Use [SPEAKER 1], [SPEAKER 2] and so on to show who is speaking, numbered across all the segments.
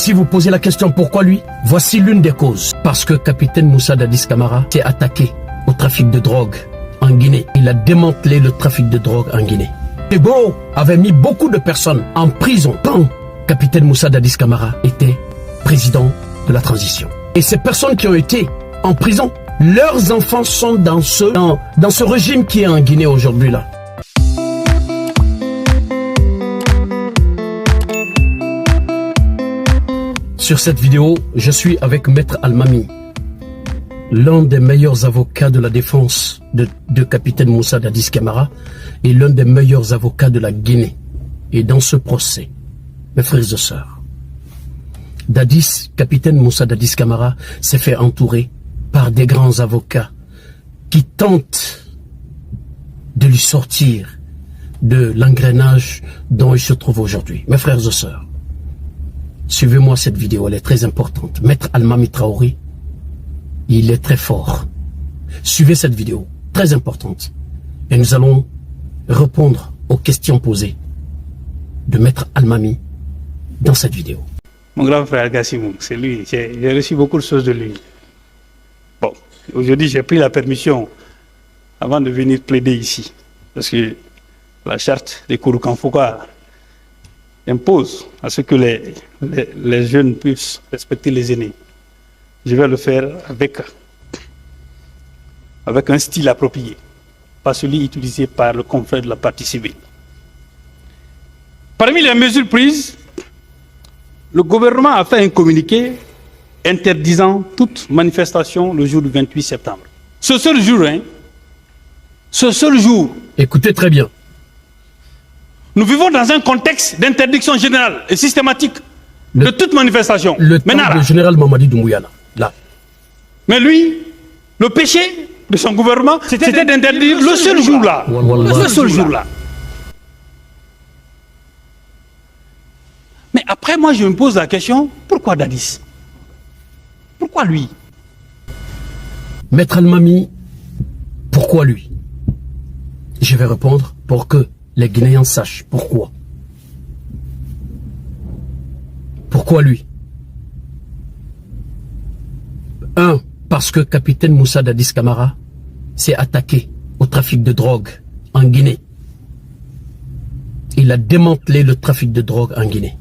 [SPEAKER 1] Si vous posez la question pourquoi lui, voici l'une des causes. Parce que capitaine Moussa Dadis Camara s'est attaqué au trafic de drogue en Guinée. Il a démantelé le trafic de drogue en Guinée. Tebo avait mis beaucoup de personnes en prison quand capitaine Moussa Dadis Camara était président de la transition. Et ces personnes qui ont été en prison, leurs enfants sont dans ce régime qui est en Guinée aujourd'hui là. Sur cette vidéo, je suis avec Maître Almami, l'un des meilleurs avocats de la défense de capitaine Moussa Dadis Camara et l'un des meilleurs avocats de la Guinée. Et dans ce procès, mes frères et sœurs, capitaine Moussa Dadis Camara s'est fait entourer par des grands avocats qui tentent de lui sortir de l'engrenage dont il se trouve aujourd'hui. Mes frères et sœurs, suivez-moi cette vidéo, elle est très importante. Maître Almami Traoré, il est très fort. Suivez cette vidéo, très importante. Et nous allons répondre aux questions posées de Maître Almami dans cette vidéo.
[SPEAKER 2] Mon grand frère Gassimou, c'est lui. J'ai reçu beaucoup de choses de lui. Bon, aujourd'hui j'ai pris la permission avant de venir plaider ici. Parce que la charte des Kouroukan-Foucault impose à ce que les jeunes puissent respecter les aînés. Je vais le faire avec un style approprié, pas celui utilisé par le confrère de la partie civile. Parmi les mesures prises, le gouvernement a fait un communiqué interdisant toute manifestation le jour du 28 septembre. Ce seul jour, ce seul jour.
[SPEAKER 1] Écoutez très bien.
[SPEAKER 2] Nous vivons dans un contexte d'interdiction générale et systématique de toute manifestation.
[SPEAKER 1] Le temps du général Mamadi Doumbouya, là.
[SPEAKER 2] Mais lui, le péché de son gouvernement, c'était d'interdire le seul jour-là. Le seul jour-là. Mais après, moi, je me pose la question, pourquoi Dadis? Pourquoi lui?
[SPEAKER 1] Maître Almami, pourquoi lui? Je vais répondre pour que les Guinéens sachent pourquoi. Pourquoi lui? Un, parce que capitaine Moussa Dadis Camara s'est attaqué au trafic de drogue en Guinée. Il a démantelé le trafic de drogue en Guinée.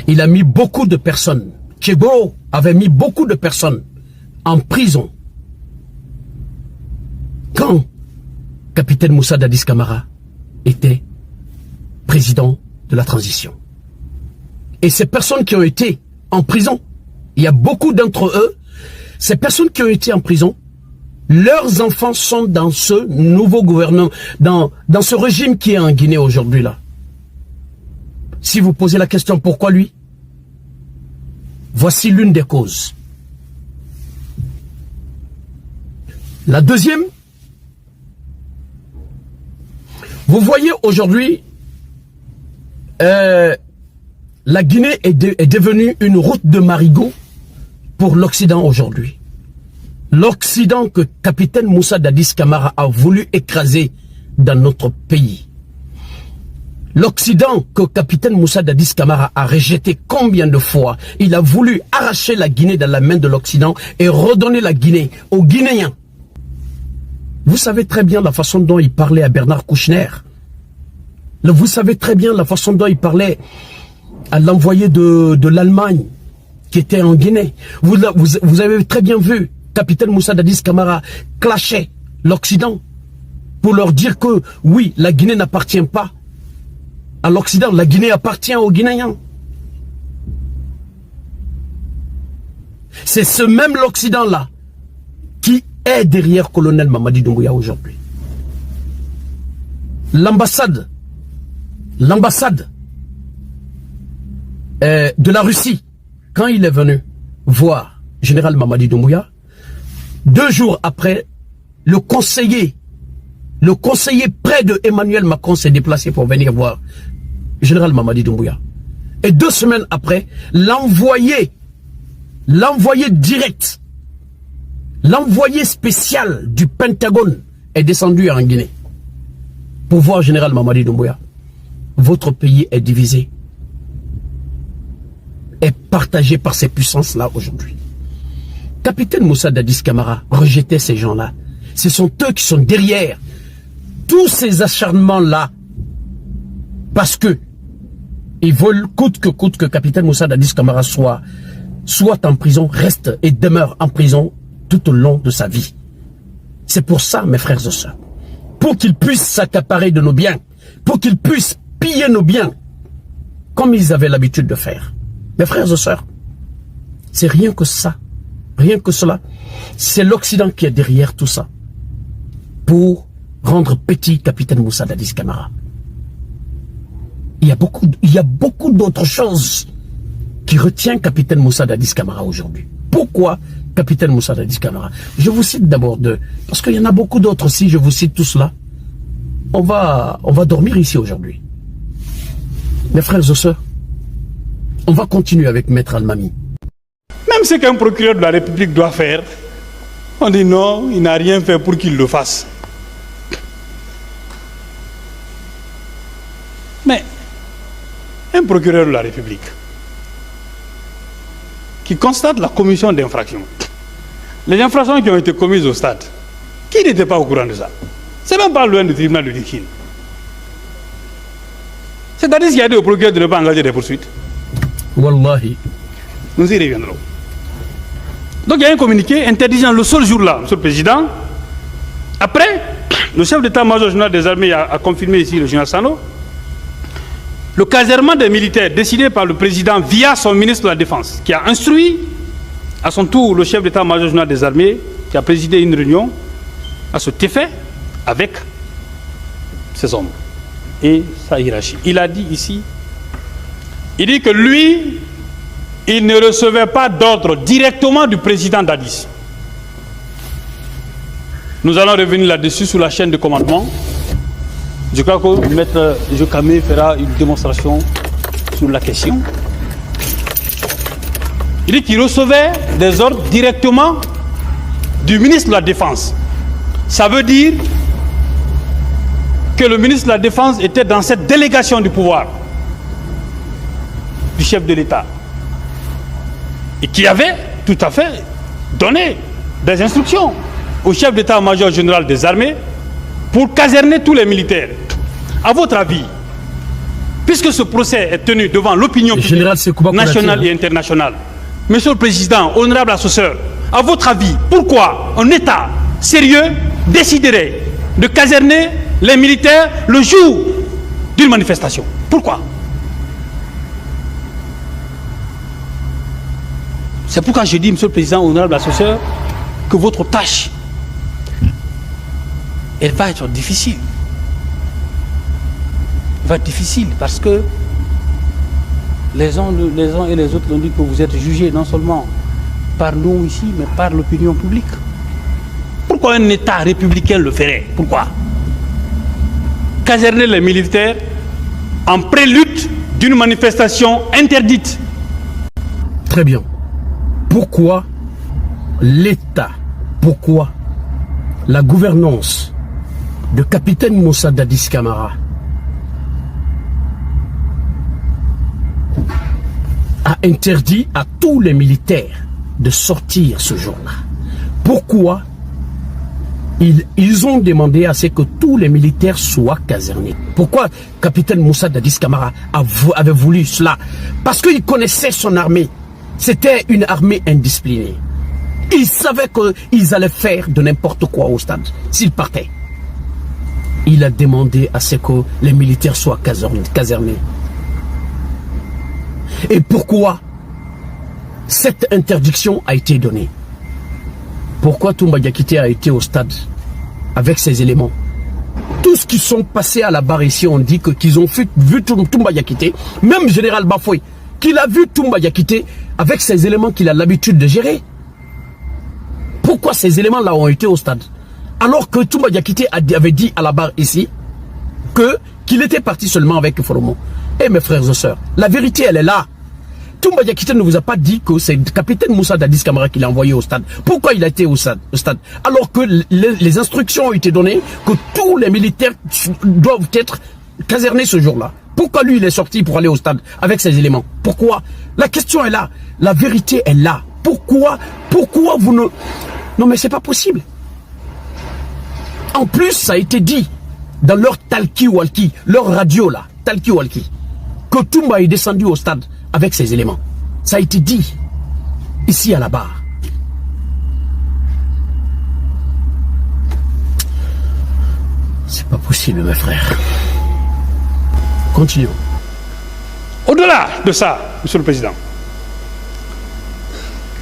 [SPEAKER 1] Il a mis beaucoup de personnes, Tchebo avait mis beaucoup de personnes en prison quand capitaine Moussa Dadis Camara était président de la transition. Et ces personnes qui ont été en prison, il y a beaucoup d'entre eux, ces personnes qui ont été en prison, leurs enfants sont dans ce nouveau gouvernement, dans ce régime qui est en Guinée aujourd'hui là. Si vous posez la question pourquoi lui, voici l'une des causes. La deuxième, vous voyez aujourd'hui, la Guinée est devenue une route de marigot pour l'Occident aujourd'hui. L'Occident que capitaine Moussa Dadis Camara a voulu écraser dans notre pays. L'Occident que capitaine Moussa Dadis Camara a rejeté combien de fois? Il a voulu arracher la Guinée dans la main de l'Occident et redonner la Guinée aux Guinéens. Vous savez très bien la façon dont il parlait à Bernard Kouchner. Vous savez très bien la façon dont il parlait à l'envoyé de l'Allemagne qui était en Guinée. Vous avez très bien vu capitaine Moussa Dadis Camara clasher l'Occident pour leur dire que oui, la Guinée n'appartient pas à l'Occident, la Guinée appartient aux Guinéens. C'est ce même l'Occident-là qui est derrière colonel Mamadi Doumbouya aujourd'hui. L'ambassade de la Russie, quand il est venu voir général Mamadi Doumbouya, 2 jours après, le conseiller près de Emmanuel Macron s'est déplacé pour venir voir général Mamadi Doumbouya. Et 2 semaines après, l'envoyé direct, l'envoyé spécial du Pentagone est descendu en Guinée pour voir général Mamadi Doumbouya. Votre pays est divisé. partagé par ces puissances-là aujourd'hui. Capitaine Moussa Dadis Camara rejetait ces gens-là. Ce sont eux qui sont derrière tous ces acharnements-là. Parce que ils veulent coûte que Capitaine Moussa Dadis Camara soit en prison, reste et demeure en prison tout au long de sa vie. C'est pour ça, mes frères et sœurs, pour qu'ils puissent s'accaparer de nos biens, pour qu'ils puissent piller nos biens, comme ils avaient l'habitude de faire. Mes frères et sœurs, c'est rien que ça, rien que cela. C'est l'Occident qui est derrière tout ça, pour rendre petit Capitaine Moussa Dadis Camara. Il y a beaucoup d'autres choses qui retient Capitaine Moussa Dadis Camara aujourd'hui. Pourquoi Capitaine Moussa Dadis Camara? Je vous cite d'abord deux, parce qu'il y en a beaucoup d'autres aussi, je vous cite tous là. On va dormir ici aujourd'hui. Mes frères et sœurs, on va continuer avec Maître Almami.
[SPEAKER 2] Même ce qu'un procureur de la République doit faire, on dit non, il n'a rien fait pour qu'il le fasse. Mais un procureur de la République qui constate la commission d'infractions, les infractions qui ont été commises au stade, qui n'était pas au courant de ça? C'est même pas loin du tribunal de Dikin. C'est-à-dire qu'il y a dit au procureur de ne pas engager des poursuites.
[SPEAKER 1] Wallahi.
[SPEAKER 2] Nous y reviendrons. Donc il y a un communiqué interdisant le seul jour-là, Monsieur le Président. Après, le chef d'état-major général des armées a confirmé ici, le général Sano, le casernement des militaires décidé par le président via son ministre de la Défense, qui a instruit à son tour le chef d'état-major général des armées, qui a présidé une réunion à cet effet avec ses hommes et sa hiérarchie. Il a dit ici, il dit que lui, il ne recevait pas d'ordre directement du président Dadis. Nous allons revenir là-dessus sous la chaîne de commandement. Je crois que Maître Jokamé fera une démonstration sur la question. Il dit qu'il recevait des ordres directement du ministre de la Défense. Ça veut dire que le ministre de la Défense était dans cette délégation du pouvoir du chef de l'État et qui avait tout à fait donné des instructions au chef d'état-major général des armées pour caserner tous les militaires. À votre avis, puisque ce procès est tenu devant l'opinion publique nationale et internationale, Monsieur le Président, honorable assesseur, à votre avis, pourquoi un État sérieux déciderait de caserner les militaires le jour d'une manifestation? Pourquoi? C'est pourquoi je dis, Monsieur le Président, honorable assesseur, que votre tâche, elle va être difficile. Elle va être difficile parce que les uns et les autres ont dit que vous êtes jugés non seulement par nous ici, mais par l'opinion publique. Pourquoi un État républicain le ferait? Pourquoi? Caserner les militaires en prélude d'une manifestation interdite.
[SPEAKER 1] Très bien. Pourquoi l'État, pourquoi la gouvernance de Capitaine Moussa Dadis Camara a interdit à tous les militaires de sortir ce jour-là? Pourquoi ils ont demandé à ce que tous les militaires soient casernés? Pourquoi Capitaine Moussa Dadis Camara avait voulu cela? Parce qu'il connaissait son armée. C'était une armée indisciplinée. Il savait qu'ils allaient faire de n'importe quoi au stade s'ils partaient. Il a demandé à ce que les militaires soient casernés. Et pourquoi cette interdiction a été donnée? Pourquoi Toumba Diakité a été au stade avec ces éléments? Tous qui sont passés à la barre ici ont dit qu'ils ont vu Toumba Diakité, même Général Bafoué, qu'il a vu Toumba Diakité avec ces éléments qu'il a l'habitude de gérer. Pourquoi ces éléments-là ont été au stade? Alors que Toumba Diakité avait dit à la barre ici qu'il était parti seulement avec Foromo. Eh mes frères et sœurs, la vérité elle est là. Toumba Diakité ne vous a pas dit que c'est le capitaine Moussa Dadis Camara qui l'a envoyé au stade. Pourquoi il a été au stade? Alors que les instructions ont été données que tous les militaires doivent être casernés ce jour-là. Pourquoi lui, il est sorti pour aller au stade avec ses éléments? Pourquoi? La question est là. La vérité est là. Pourquoi vous ne... Non, mais c'est pas possible. En plus, ça a été dit dans leur talkie-walkie, leur radio là, talkie-walkie, que Toumba est descendu au stade avec ses éléments. Ça a été dit ici à la barre. C'est pas possible, mes frères. Continuons.
[SPEAKER 2] Au-delà de ça, Monsieur le Président,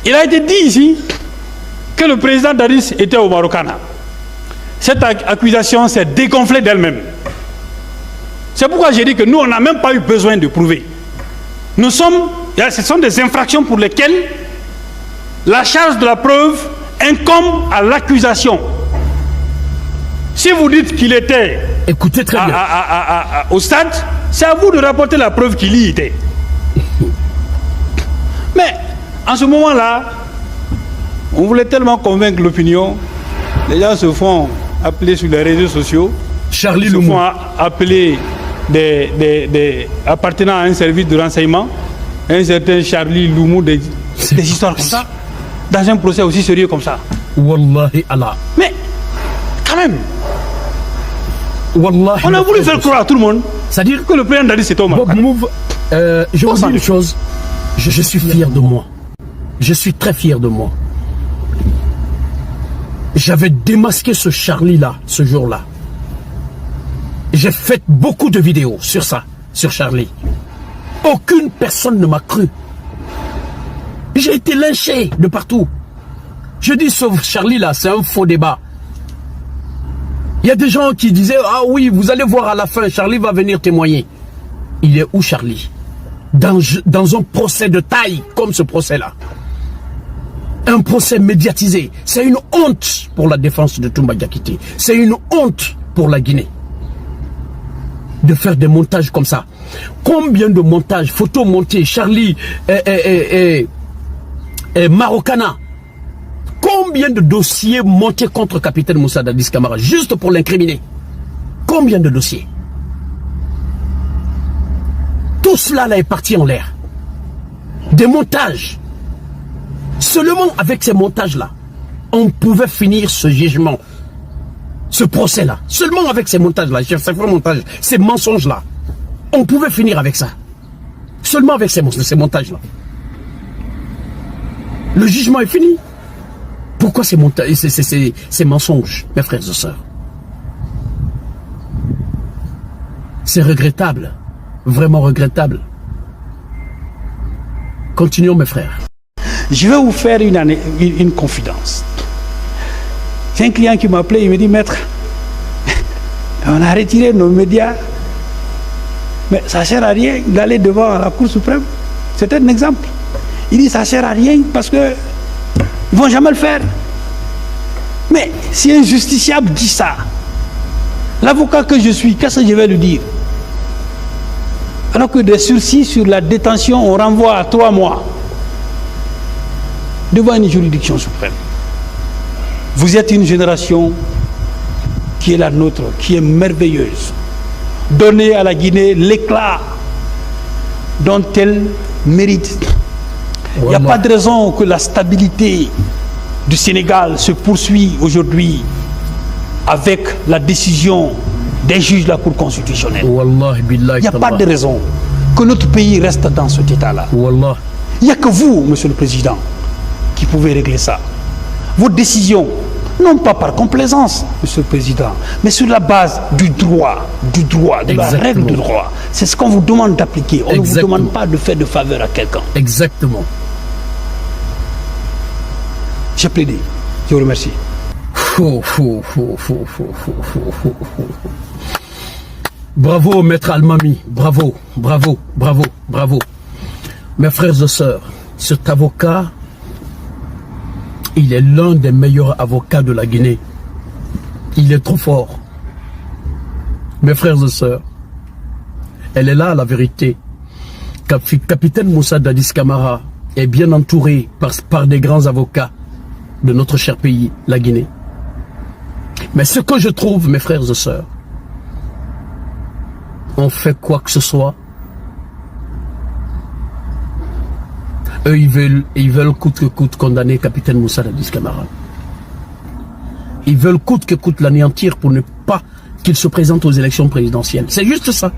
[SPEAKER 2] il a été dit ici que le président Dadis était au Marokana. Cette accusation s'est dégonflée d'elle-même. C'est pourquoi j'ai dit que nous, on n'a même pas eu besoin de prouver. Ce sont des infractions pour lesquelles la charge de la preuve incombe à l'accusation. Si vous dites qu'il était
[SPEAKER 1] écoutez très bien.
[SPEAKER 2] Au stade, c'est à vous de rapporter la preuve qu'il y était. Mais en ce moment-là, on voulait tellement convaincre l'opinion, les gens se font appeler sur les réseaux sociaux,
[SPEAKER 1] Charlie
[SPEAKER 2] se
[SPEAKER 1] Loumou.
[SPEAKER 2] font appeler des appartenant à un service de renseignement, un certain Charlie Loumou, des histoires comme ça, dans un procès aussi sérieux comme ça.
[SPEAKER 1] Wallahi Allah.
[SPEAKER 2] Mais quand même,
[SPEAKER 1] Wallahi,
[SPEAKER 2] on a voulu faire croire à tout le monde,
[SPEAKER 1] c'est-à-dire
[SPEAKER 2] que le président Dadis était au Maroc.
[SPEAKER 1] Bob Mouv, je vous dis une chose, je suis fier de moi. Je suis très fier de moi. J'avais démasqué ce Charlie-là, ce jour-là. J'ai fait beaucoup de vidéos sur ça, sur Charlie. Aucune personne ne m'a cru. J'ai été lynché de partout. Je dis, sauf Charlie-là, c'est un faux débat. Il y a des gens qui disaient, ah oui, vous allez voir à la fin, Charlie va venir témoigner. Il est où, Charlie? Dans un procès de taille, comme ce procès-là. Un procès médiatisé. C'est une honte pour la défense de Toumba Diakité. C'est une honte pour la Guinée. De faire des montages comme ça. Combien de montages, photos montées, Charlie et Marokana. Combien de dossiers montés contre capitaine Moussa Dadis Camara, juste pour l'incriminer? Combien de dossiers? Tout cela là est parti en l'air. Des montages. Seulement avec ces montages-là, on pouvait finir ce jugement, ce procès-là. Seulement avec ces montages-là, ces faux montages, ces mensonges-là, on pouvait finir avec ça. Seulement avec ces montages-là. Le jugement est fini. Pourquoi ces montages, ces mensonges, mes frères et sœurs? C'est regrettable. Vraiment regrettable. Continuons, mes frères.
[SPEAKER 2] Je vais vous faire une confidence. C'est un client qui m'a appelé, il me dit, maître, on a retiré nos médias, mais ça ne sert à rien d'aller devant la Cour suprême. C'est un exemple. Il dit, ça ne sert à rien parce que ils ne vont jamais le faire. Mais si un justiciable dit ça, l'avocat que je suis, qu'est-ce que je vais lui dire? Alors que des sursis sur la détention, on renvoie à 3 mois. Devant une juridiction suprême. Vous êtes une génération qui est la nôtre, qui est merveilleuse. Donnez à la Guinée l'éclat dont elle mérite. Il n'y a pas de raison que la stabilité du Sénégal se poursuit aujourd'hui avec la décision des juges de la Cour constitutionnelle. Il n'y a pas de raison que notre pays reste dans cet état-là. Il n'y a que vous, Monsieur le Président, qui pouvez régler ça. Vos décisions, non pas par complaisance, Monsieur le Président, mais sur la base du droit, de la règle du droit. C'est ce qu'on vous demande d'appliquer. On ne vous demande pas de faire de faveur à quelqu'un.
[SPEAKER 1] Exactement.
[SPEAKER 2] J'ai plaidé. Je vous remercie.
[SPEAKER 1] Bravo, maître Almami. Bravo, bravo, bravo, bravo. Mes frères et sœurs, cet avocat, il est l'un des meilleurs avocats de la Guinée. Il est trop fort. Mes frères et sœurs, elle est là la vérité. Capitaine Moussa Dadis Camara est bien entouré par des grands avocats de notre cher pays, la Guinée. Mais ce que je trouve, mes frères et sœurs, on fait quoi que ce soit, eux ils veulent coûte que coûte condamner capitaine Moussa Dadis Camara. Ils veulent coûte que coûte l'anéantir pour ne pas qu'il se présente aux élections présidentielles. C'est juste ça.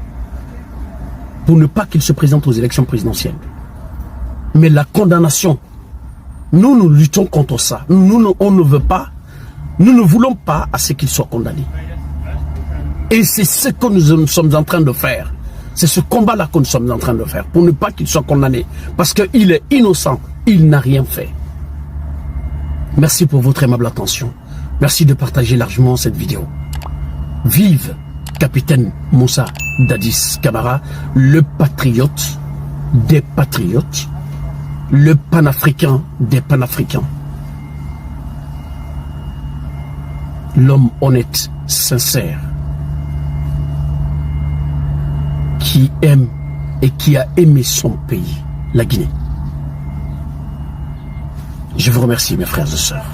[SPEAKER 1] Pour ne pas qu'il se présente aux élections présidentielles. Mais la condamnation, nous luttons contre ça. On ne veut pas, nous ne voulons pas à ce qu'il soit condamné. Et c'est ce que nous sommes en train de faire. C'est ce combat-là que nous sommes en train de faire. Pour ne pas qu'il soit condamné. Parce qu'il est innocent. Il n'a rien fait. Merci pour votre aimable attention. Merci de partager largement cette vidéo. Vive capitaine Moussa Dadis Camara, le patriote des patriotes, le panafricain des panafricains. L'homme honnête, sincère, qui aime et qui a aimé son pays, la Guinée. Je vous remercie mes frères et sœurs.